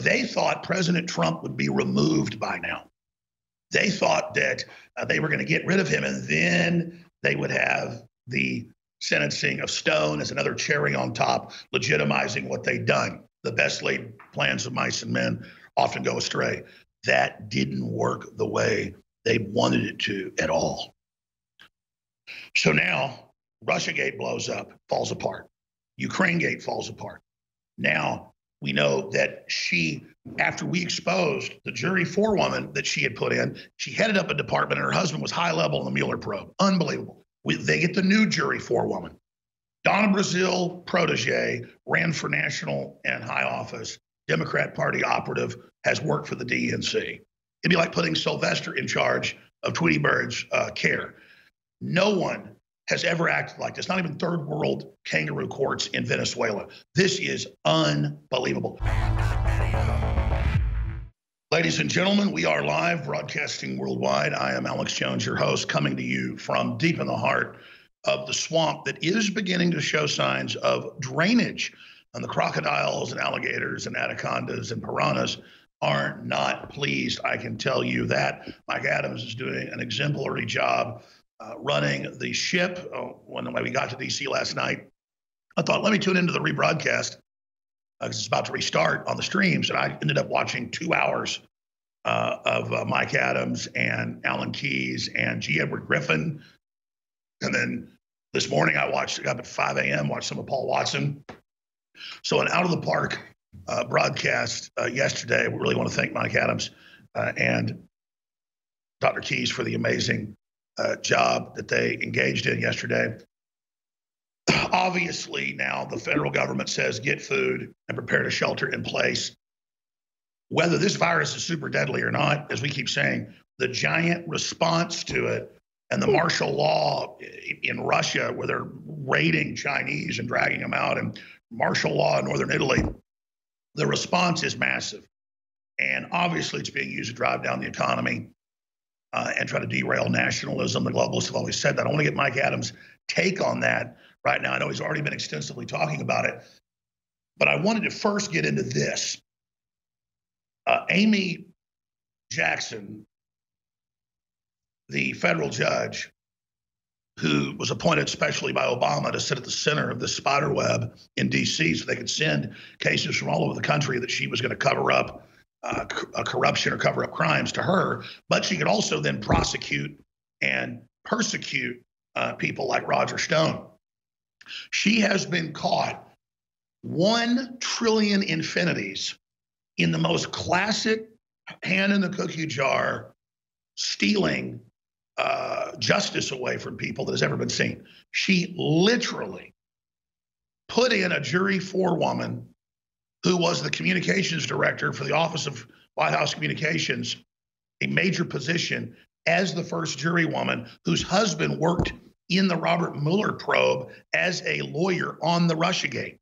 They thought President Trump would be removed by now. They thought that they were going to get rid of him, and then they would have the sentencing of Stone as another cherry on top, legitimizing what they'd done. The best laid plans of mice and men often go astray. That didn't work the way they wanted it to at all. So now Russiagate blows up, falls apart. Ukrainegate falls apart. Now we know that she, after we exposed the jury forewoman that she had put in, she headed up a department and her husband was high level in the Mueller probe. Unbelievable. They get the new jury forewoman. Donna Brazile, protege, ran for national and high office, Democrat Party operative, has worked for the DNC. It'd be like putting Sylvester in charge of Tweety Bird's care. No one has ever acted like this, not even third world kangaroo courts in Venezuela. This is unbelievable. Ladies and gentlemen, we are live, broadcasting worldwide. I am Alex Jones, your host, coming to you from deep in the heart of the swamp that is beginning to show signs of drainage. And the crocodiles and alligators and anacondas and piranhas are not pleased, I can tell you that. Mike Adams is doing an exemplary job running the ship. When we got to D.C. last night, I thought, let me tune into the rebroadcast because it's about to restart on the streams. And I ended up watching 2 hours of Mike Adams and Alan Keyes and G. Edward Griffin. And then this morning I got up at 5 a.m., watched some of Paul Watson. So an out of the park broadcast yesterday. We really want to thank Mike Adams and Dr. Keyes for the amazing job that they engaged in yesterday. Obviously, now the federal government says get food and prepare to shelter in place. Whether this virus is super deadly or not, as we keep saying, the giant response to it and the martial law in Russia, where they're raiding Chinese and dragging them out, and martial law in northern Italy, the response is massive. And obviously, it's being used to drive down the economy and try to derail nationalism. The globalists have always said that. I want to get Mike Adams' take on that right now. I know he's already been extensively talking about it, but I wanted to first get into this. Amy Jackson, the federal judge who was appointed specially by Obama to sit at the center of this spider web in D.C. so they could send cases from all over the country that she was going to cover up corruption or cover up crimes to her, but she could also then prosecute and persecute people like Roger Stone. She has been caught 1 trillion infinities in the most classic hand in the cookie jar stealing justice away from people that has ever been seen. She literally put in a jury forewoman who was the communications director for the Office of White House Communications, a major position, as the first jury woman whose husband worked in the Robert Mueller probe as a lawyer on the Russiagate.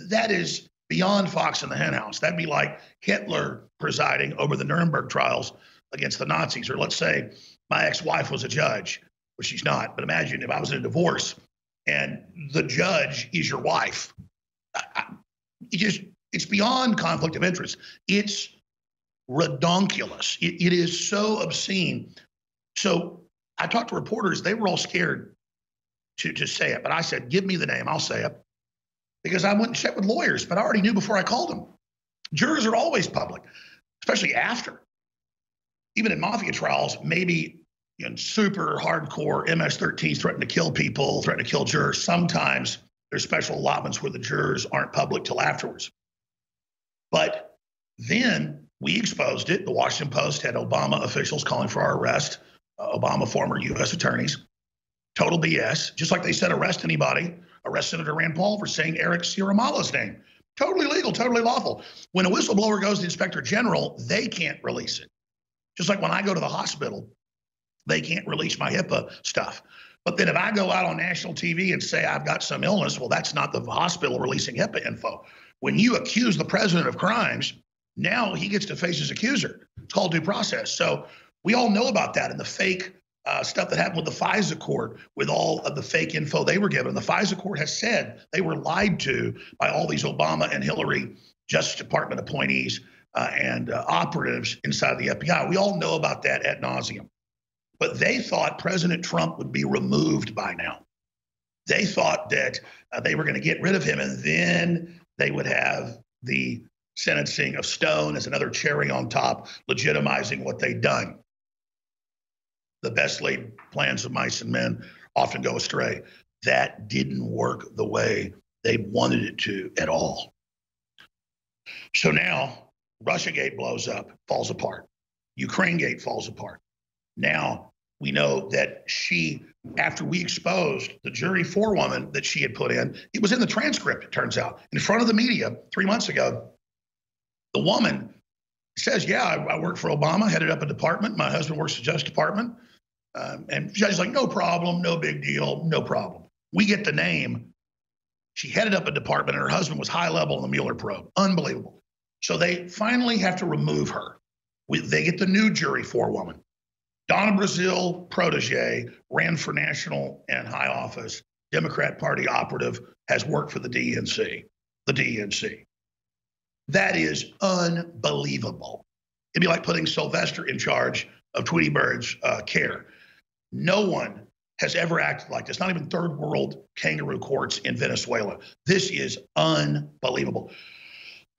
That is beyond Fox in the henhouse. That'd be like Hitler presiding over the Nuremberg trials against the Nazis. Or let's say my ex-wife was a judge, which she's not, but imagine if I was in a divorce and the judge is your wife. It's beyond conflict of interest. It's redonkulous. It is so obscene. So I talked to reporters. They were all scared to say it. But I said, give me the name. I'll say it. Because I went and checked with lawyers, but I already knew before I called them. Jurors are always public, especially after. Even in mafia trials, maybe in super hardcore MS-13s threaten to kill people, threaten to kill jurors. Sometimes there's special allotments where the jurors aren't public till afterwards. But then we exposed it. The Washington Post had Obama officials calling for our arrest, Obama former U.S. attorneys. Total BS. Just like they said arrest anybody, arrest Senator Rand Paul for saying Eric Ciaramala's name. Totally legal, totally lawful. When a whistleblower goes to the inspector general, they can't release it. Just like when I go to the hospital, they can't release my HIPAA stuff. But then if I go out on national TV and say I've got some illness, well, that's not the hospital releasing HIPAA info. When you accuse the president of crimes, now he gets to face his accuser. It's called due process. So we all know about that and the fake stuff that happened with the FISA court, with all of the fake info they were given. The FISA court has said they were lied to by all these Obama and Hillary Justice Department appointees and operatives inside the FBI. We all know about that ad nauseum. But they thought President Trump would be removed by now. They thought that they were going to get rid of him, and then they would have the sentencing of Stone as another cherry on top, legitimizing what they'd done. The best laid plans of mice and men often go astray. That didn't work the way they wanted it to at all. So now Russiagate blows up, falls apart. Ukrainegate falls apart. Now we know that she, after we exposed the jury forewoman that she had put in, it was in the transcript, it turns out, in front of the media 3 months ago. The woman says, yeah, I worked for Obama, headed up a department. My husband works at the Justice Department. And the judge is like, no problem, no big deal, no problem. We get the name. She headed up a department, and her husband was high level in the Mueller probe. Unbelievable. So they finally have to remove her. They get the new jury forewoman. Donna Brazile, protege, ran for national and high office, Democrat Party operative, has worked for the DNC. The DNC. That is unbelievable. It'd be like putting Sylvester in charge of Tweety Bird's care. No one has ever acted like this, not even third world kangaroo courts in Venezuela. This is unbelievable.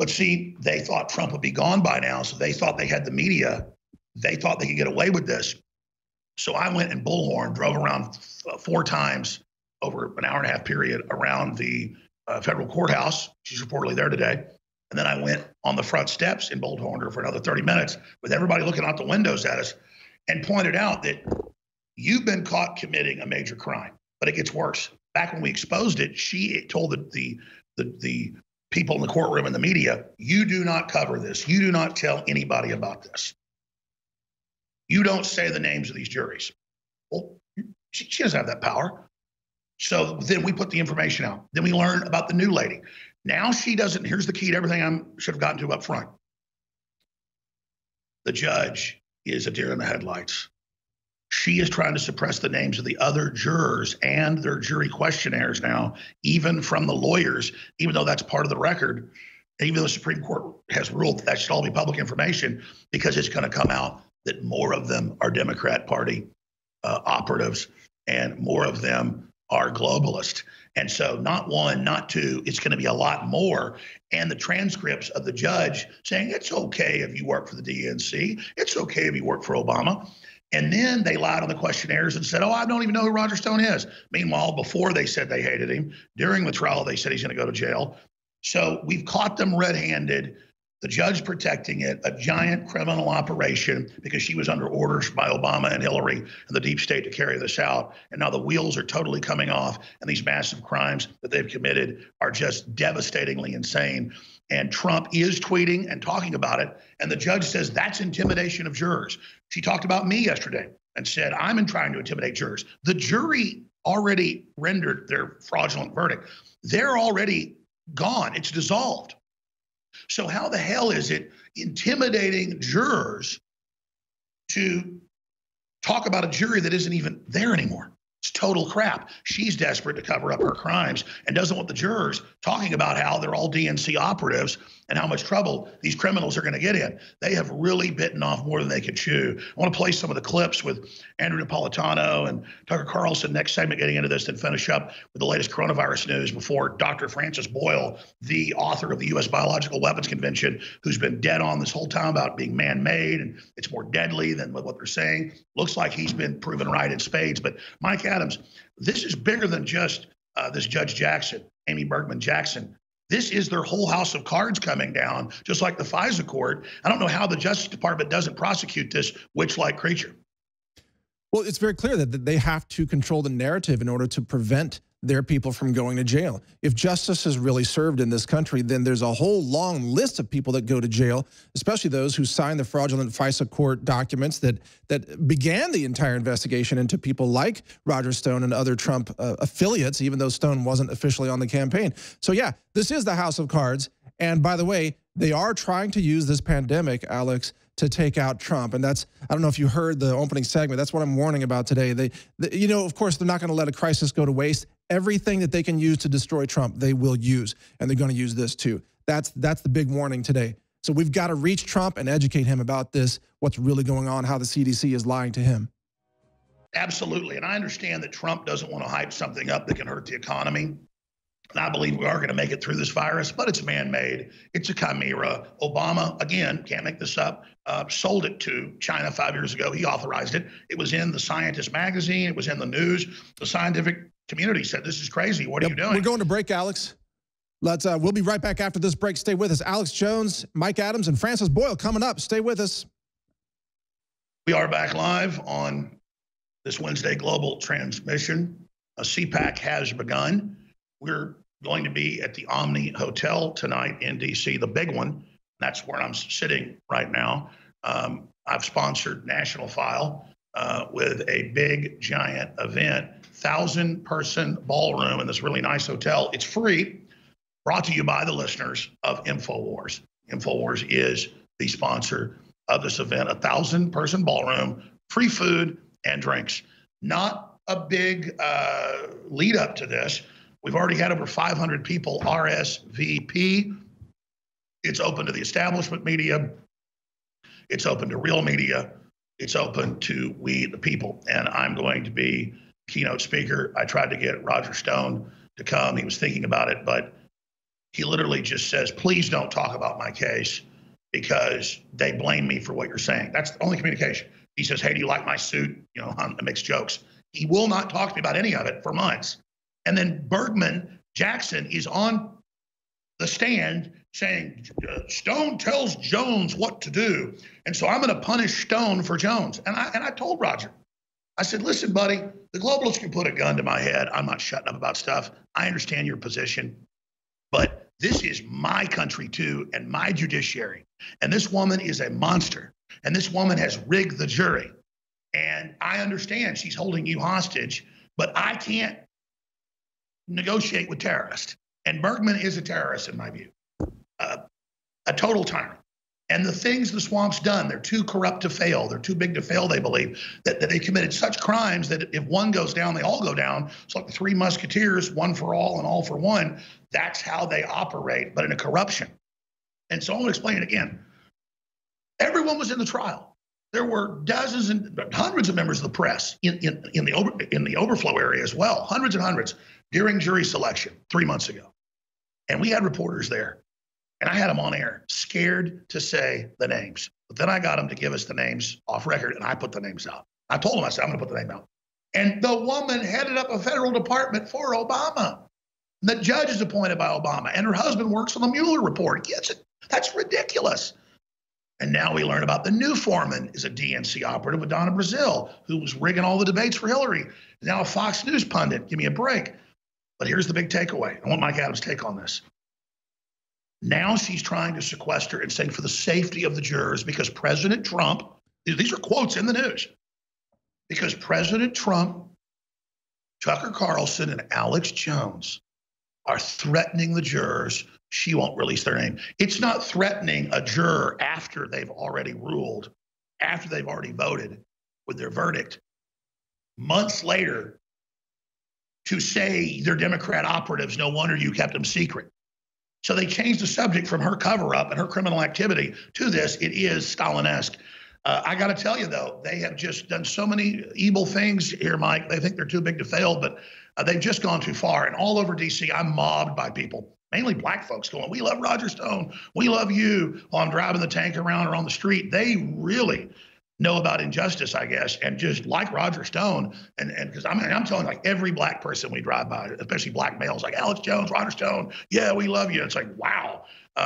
But see, they thought Trump would be gone by now, so they thought they had the media. They thought they could get away with this. So I went and bullhorn, drove around 4 times over an hour-and-a-half period around the federal courthouse. She's reportedly there today. And then I went on the front steps and bullhorned her for another 30 minutes with everybody looking out the windows at us and pointed out that you've been caught committing a major crime, but it gets worse. Back when we exposed it, she told the people in the courtroom and the media, you do not cover this. You do not tell anybody about this. You don't say the names of these juries. Well, she doesn't have that power. So then we put the information out. Then we learn about the new lady. Now she doesn't, here's the key to everything I should have gotten to up front. The judge is a deer in the headlights. She is trying to suppress the names of the other jurors and their jury questionnaires now, even from the lawyers, even though that's part of the record, even though the Supreme Court has ruled that should all be public information, because it's going to come out that more of them are Democrat Party operatives and more of them are globalists. And so not one, not two, it's going to be a lot more. And the transcripts of the judge saying, it's okay if you work for the DNC. It's okay if you work for Obama. And then they lied on the questionnaires and said, oh, I don't even know who Roger Stone is. Meanwhile, before they said they hated him, during the trial, they said he's going to go to jail. So we've caught them red-handed. The judge protecting it, a giant criminal operation because she was under orders by Obama and Hillary and the deep state to carry this out. And now the wheels are totally coming off, and these massive crimes that they've committed are just devastatingly insane. And Trump is tweeting and talking about it. And the judge says that's intimidation of jurors. She talked about me yesterday and said, I'm trying to intimidate jurors. The jury already rendered their fraudulent verdict. They're already gone. It's dissolved. So how the hell is it intimidating jurors to talk about a jury that isn't even there anymore? It's total crap. She's desperate to cover up her crimes and doesn't want the jurors talking about how they're all DNC operatives and how much trouble these criminals are going to get in. They have really bitten off more than they can chew. I want to play some of the clips with Andrew Napolitano and Tucker Carlson next segment getting into this, and finish up with the latest coronavirus news before Dr. Francis Boyle, the author of the U.S. Biological Weapons Convention, who's been dead on this whole time about being man-made and it's more deadly than what they're saying. Looks like he's been proven right in spades. But Mike Adams, this is bigger than just this Judge Jackson, Amy Bergman Jackson. This is their whole house of cards coming down, just like the FISA court. I don't know how the Justice Department doesn't prosecute this witch-like creature. Well, it's very clear that they have to control the narrative in order to prevent their people from going to jail. If justice is really served in this country, then there's a whole long list of people that go to jail, especially those who signed the fraudulent FISA court documents that began the entire investigation into people like Roger Stone and other Trump affiliates, even though Stone wasn't officially on the campaign. So yeah, this is the house of cards. And by the way, they are trying to use this pandemic, Alex, to take out Trump. And that's, I don't know if you heard the opening segment, that's what I'm warning about today. You know, of course, they're not going to let a crisis go to waste. Everything that they can use to destroy Trump, they will use. And they're going to use this too. That's the big warning today. So we've got to reach Trump and educate him about this, what's really going on, how the CDC is lying to him. Absolutely. And I understand that Trump doesn't want to hype something up that can hurt the economy. And I believe we are going to make it through this virus, but it's man-made. It's a chimera. Obama, again, can't make this up, sold it to China 5 years ago. He authorized it. It was in the Scientist magazine. It was in the news. The scientific community said, this is crazy. What are you doing? We're going to break, Alex. We'll be right back after this break. Stay with us. Alex Jones, Mike Adams, and Francis Boyle coming up. Stay with us. We are back live on this Wednesday global transmission. A CPAC has begun. We're going to be at the Omni Hotel tonight in DC, the big one. That's where I'm sitting right now. I've sponsored National File with a big, giant event, 1,000-person ballroom in this really nice hotel. It's free, brought to you by the listeners of InfoWars. InfoWars is the sponsor of this event, 1,000-person ballroom, free food and drinks. Not a big lead up to this. We've already had over 500 people RSVP. It's open to the establishment media. It's open to real media. It's open to we, the people. And I'm going to be keynote speaker. I tried to get Roger Stone to come. He was thinking about it, but he literally just says, please don't talk about my case because they blame me for what you're saying. That's the only communication. He says, hey, do you like my suit? You know, on the mixed jokes. He will not talk to me about any of it for months. And then Berman Jackson is on the stand saying, Stone tells Jones what to do. And so I'm going to punish Stone for Jones. And I told Roger, I said, listen, buddy, the globalists can put a gun to my head. I'm not shutting up about stuff. I understand your position. But this is my country, too, and my judiciary. And this woman is a monster. And this woman has rigged the jury. And I understand she's holding you hostage, but I can't negotiate with terrorists. And Bergman is a terrorist, in my view, a total tyrant. And the things the swamp's done, they're too corrupt to fail. They're too big to fail, they believe, that they committed such crimes that if one goes down, they all go down. It's like the Three Musketeers, one for all and all for one. That's how they operate, but in a corruption. And so I'm going to explain it again. Everyone was in the trial. There were dozens and hundreds of members of the press in the overflow area as well, hundreds and hundreds during jury selection 3 months ago. And we had reporters there. And I had them on air, scared to say the names. But then I got them to give us the names off record, and I put the names out. I told them, I said, I'm going to put the name out. And the woman headed up a federal department for Obama. The judge is appointed by Obama, and her husband works on the Mueller report. Gets it? That's ridiculous. And now we learn about the new foreman is a DNC operative, Donna Brazil, who was rigging all the debates for Hillary. Now a Fox News pundit. Give me a break. But here's the big takeaway. I want Mike Adams' take on this. Now she's trying to sequester and say for the safety of the jurors, because President Trump, these are quotes in the news, because President Trump, Tucker Carlson, and Alex Jones are threatening the jurors, she won't release their name. It's not threatening a juror after they've already ruled, after they've already voted with their verdict. Months later, to say they're Democrat operatives, no wonder you kept them secret. So they changed the subject from her cover-up and her criminal activity to this. It is Stalin-esque. I got to tell you, though, they have just done so many evil things here, Mike. They think they're too big to fail, but they've just gone too far. And all over D.C., I'm mobbed by people, mainly black folks, going, we love Roger Stone. We love you. While I'm driving the tank around or on the street. They really know about injustice, I guess, and just like Roger Stone. And because I'm telling like every black person we drive by, especially black males, like Alex Jones, Roger Stone, yeah, we love you. It's like, wow,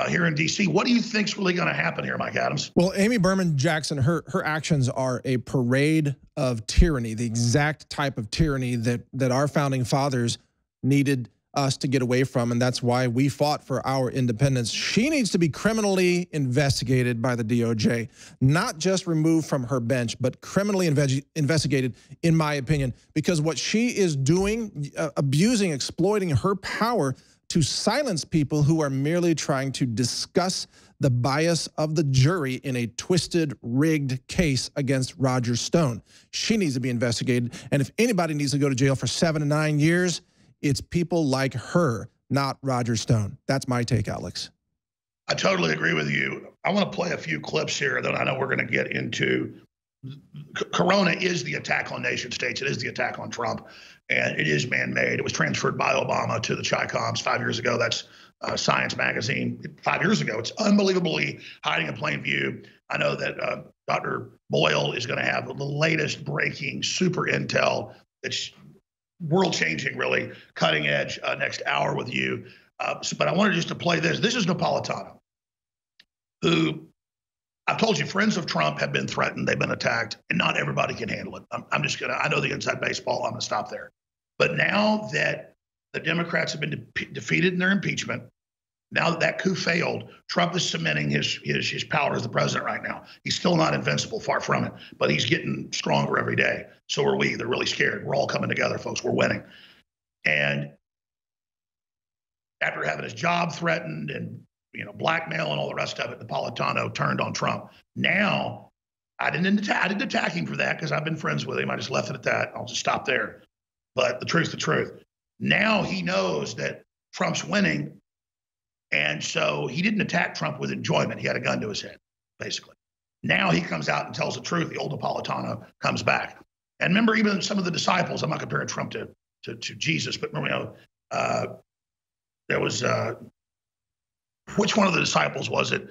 here in D.C. What do you think's really going to happen here, Mike Adams? Well, Amy Berman Jackson, her actions are a parade of tyranny, the exact type of tyranny that our founding fathers needed us to get away from, and that's why we fought for our independence. She needs to be criminally investigated by the DOJ, not just removed from her bench, but criminally investigated, in my opinion, because what she is doing, abusing, exploiting her power to silence people who are merely trying to discuss the bias of the jury in a twisted, rigged case against Roger Stone. She needs to be investigated, and if anybody needs to go to jail for 7 to 9 years, it's people like her, not Roger Stone. That's my take, Alex. I totally agree with you. I want to play a few clips here that I know we're going to get into. Corona is the attack on nation states. It is the attack on Trump, and it is man-made. It was transferred by Obama to the Chi-Coms 5 years ago. That's Science Magazine 5 years ago. It's unbelievably hiding in plain view. I know that Dr. Boyle is going to have the latest breaking super intel that's world-changing, really cutting edge next hour with you. But I wanted just to play this. This is Napolitano, who I've told you, friends of Trump have been threatened. They've been attacked, and not everybody can handle it. I'm just going to, I know the inside baseball. I'm going to stop there. But now that the Democrats have been defeated in their impeachment, now that that coup failed, Trump is cementing his power as the president right now. He's still not invincible, far from it, but he's getting stronger every day. So are we. They're really scared. We're all coming together, folks. We're winning. And after having his job threatened and blackmail and all the rest of it, Napolitano turned on Trump. Now, I didn't attack him for that because I've been friends with him. I just left it at that. I'll just stop there. But the truth's the truth. Now he knows that Trump's winning, and so he didn't attack Trump with enjoyment. He had a gun to his head, basically. Now he comes out and tells the truth. The old Napolitano comes back. And remember, even some of the disciples, I'm not comparing Trump to Jesus, but remember, there was which one of the disciples was it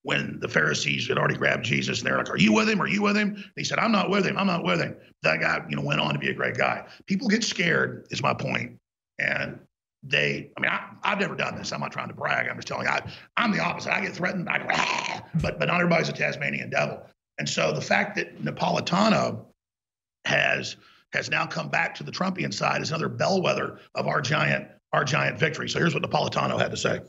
when the Pharisees had already grabbed Jesus and they're like, "Are you with him? Are you with him?" And he said, "I'm not with him. I'm not with him." That guy, went on to be a great guy. People get scared, is my point, and I've never done this. I'm not trying to brag. I'm just telling you, I'm the opposite. I get threatened, I go, ah, but not everybody's a Tasmanian devil. And so the fact that Napolitano has now come back to the Trumpian side is another bellwether of our giant victory. So here's what Napolitano had to say.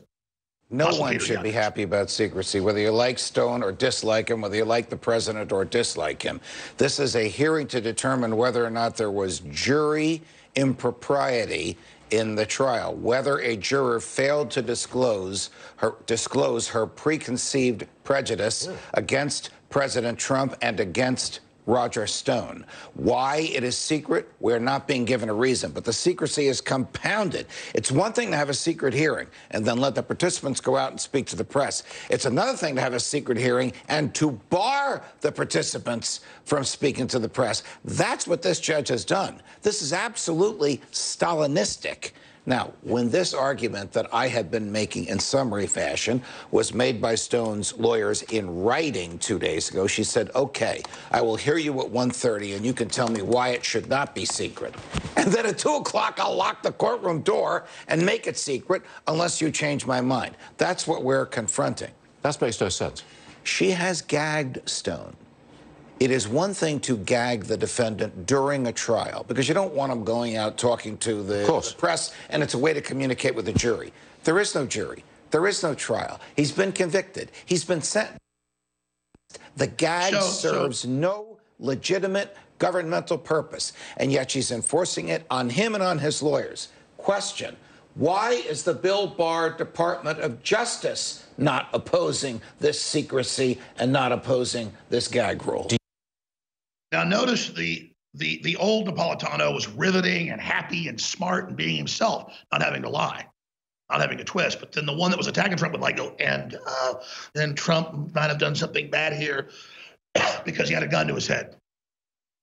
No one should be happy about secrecy, whether you like Stone or dislike him, whether you like the president or dislike him. This is a hearing to determine whether or not there was jury impropriety in the trial, whether a juror failed to disclose her preconceived prejudice against President Trump and against Roger Stone. Why it is secret, we're not being given a reason, but the secrecy is compounded. It's one thing to have a secret hearing and then let the participants go out and speak to the press. It's another thing to have a secret hearing and to bar the participants from speaking to the press. That's what this judge has done. This is absolutely Stalinistic. Now, when this argument that I have been making in summary fashion was made by Stone's lawyers in writing 2 days ago, she said, "Okay, I will hear you at 1:30 and you can tell me why it should not be secret. And then at 2 o'clock, I'll lock the courtroom door and make it secret unless you change my mind." That's what we're confronting. That makes no sense. She has gagged Stone. It is one thing to gag the defendant during a trial because you don't want him going out talking to the press, and it's a way to communicate with the jury. There is no jury. There is no trial. He's been convicted. He's been sentenced. The gag serves no legitimate governmental purpose, and yet she's enforcing it on him and on his lawyers. Question: why is the Bill Barr Department of Justice not opposing this secrecy and not opposing this gag rule? Now, notice the old Napolitano was riveting and happy and smart and being himself, not having to lie, not having a twist. But then the one that was attacking Trump would go, and then Trump might have done something bad here because he had a gun to his head.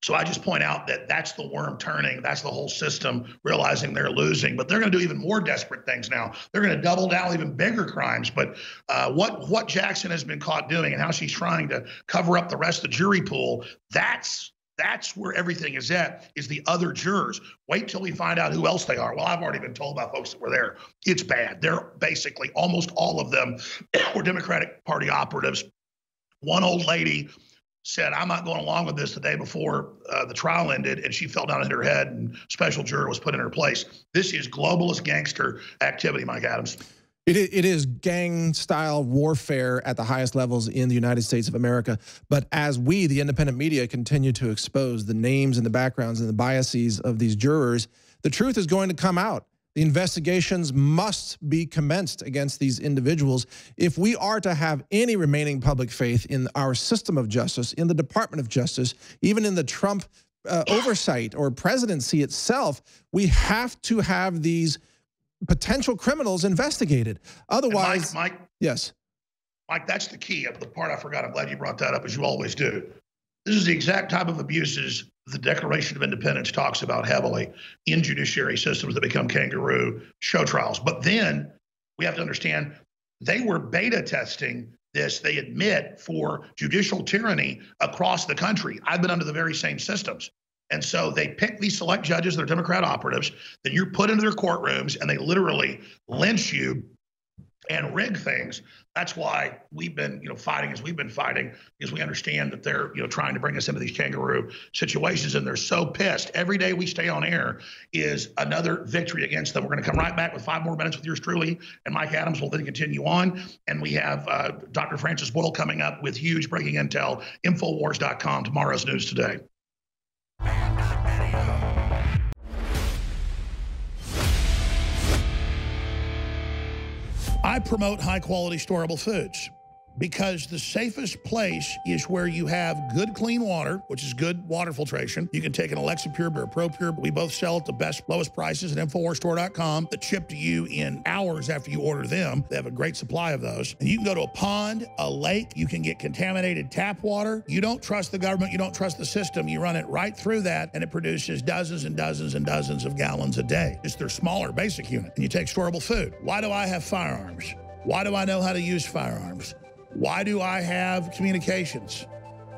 So I just point out that that's the worm turning. That's the whole system realizing they're losing. But they're going to do even more desperate things now. They're going to double down even bigger crimes. But what Jackson has been caught doing and how she's trying to cover up the rest of the jury pool, that's where everything is at, is the other jurors. Wait till we find out who else they are. Well, I've already been told by folks that were there. It's bad. They're basically, almost all of them were Democratic Party operatives. One old lady said, "I'm not going along with this," the day before the trial ended, and she fell down on her head, and special juror was put in her place. This is globalist gangster activity, Mike Adams. It is gang-style warfare at the highest levels in the United States of America. But as we, the independent media, continue to expose the names and the backgrounds and the biases of these jurors, the truth is going to come out. The investigations must be commenced against these individuals if we are to have any remaining public faith in our system of justice, in the Department of Justice, even in the Trump oversight or presidency itself. We have to have these potential criminals investigated. Otherwise, Mike, yes. Mike, that's the key. The part I forgot, I'm glad you brought that up, as you always do. This is the exact type of abuses the Declaration of Independence talks about heavily in judiciary systems that become kangaroo show trials. But then we have to understand they were beta testing this, they admit, for judicial tyranny across the country. I've been under the very same systems. And so they pick these select judges that are Democrat operatives, then you're put into their courtrooms and they literally lynch you and rig things. That's why we've been, fighting as we've been fighting, because we understand that they're, trying to bring us into these kangaroo situations, and they're so pissed. Every day we stay on air is another victory against them. We're going to come right back with 5 more minutes with yours truly, and Mike Adams will then continue on. And we have Dr. Francis Boyle coming up with huge breaking intel, Infowars.com, tomorrow's news today. I promote high-quality storable foods because the safest place is where you have good, clean water, which is good water filtration. You can take an Alexa Pure or a Pro Pure. We both sell at the best, lowest prices at InfoWarsStore.com that ship to you in hours after you order them. They have a great supply of those. And you can go to a pond, a lake. You can get contaminated tap water. You don't trust the government. You don't trust the system. You run it right through that, and it produces dozens and dozens and dozens of gallons a day. It's their smaller basic unit. And you take storable food. Why do I have firearms? Why do I know how to use firearms? Why do I have communications?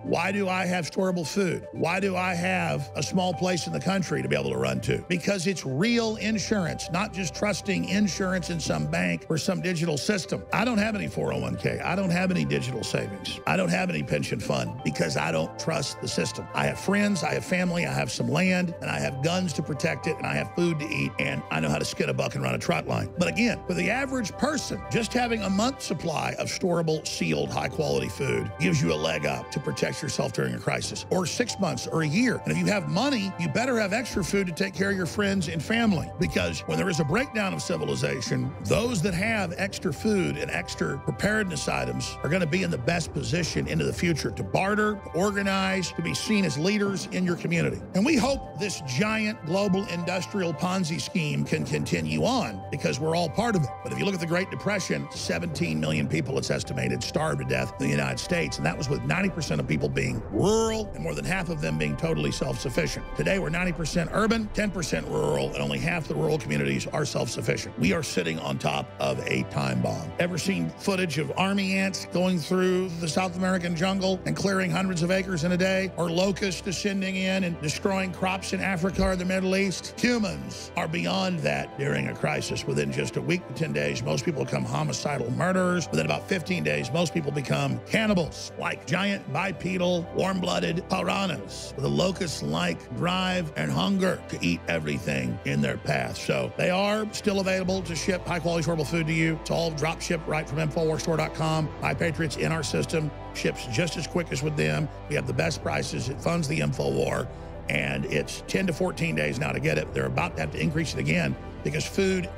Why do I have storable food? Why do I have a small place in the country to be able to run to? Because it's real insurance, not just trusting insurance in some bank or some digital system. I don't have any 401k. I don't have any digital savings. I don't have any pension fund because I don't trust the system. I have friends, I have family, I have some land, and I have guns to protect it, and I have food to eat, and I know how to skin a buck and run a trot line. But again, for the average person, just having a month's supply of storable, sealed, high-quality food gives you a leg up to protect yourself during a crisis, or 6 months or a year. And if you have money, you better have extra food to take care of your friends and family, because when there is a breakdown of civilization, those that have extra food and extra preparedness items are going to be in the best position into the future to barter, to organize, to be seen as leaders in your community. And we hope this giant global industrial Ponzi scheme can continue on, because we're all part of it. But if you look at the Great Depression, 17 million people, it's estimated, starved to death in the United States, and that was with 90% of people being rural and more than half of them being totally self-sufficient. Today, we're 90% urban, 10% rural, and only half the rural communities are self-sufficient. We are sitting on top of a time bomb. Ever seen footage of army ants going through the South American jungle and clearing hundreds of acres in a day? Or locusts descending in and destroying crops in Africa or the Middle East? Humans are beyond that during a crisis. Within just a week to 10 days, most people become homicidal murderers. Within about 15 days, most people become cannibals, like giant bipedal, warm-blooded piranhas with a locust-like drive and hunger to eat everything in their path. So they are still available to ship high-quality storable food to you. It's all drop ship right from InfoWarsStore.com. My Patriots in our system ships just as quick as with them. We have the best prices. It funds the InfoWar, and it's 10 to 14 days now to get it. They're about to have to increase it again because food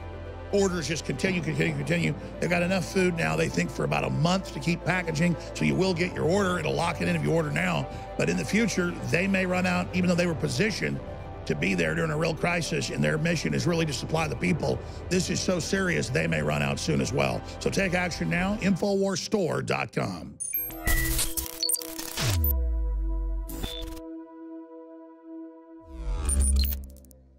orders just continue. They've got enough food now, they think, for about a month to keep packaging, so you will get your order. It'll lock it in if you order now. But in the future, they may run out, even though they were positioned to be there during a real crisis, and their mission is really to supply the people. This is so serious, they may run out soon as well. So take action now, InfoWarsStore.com.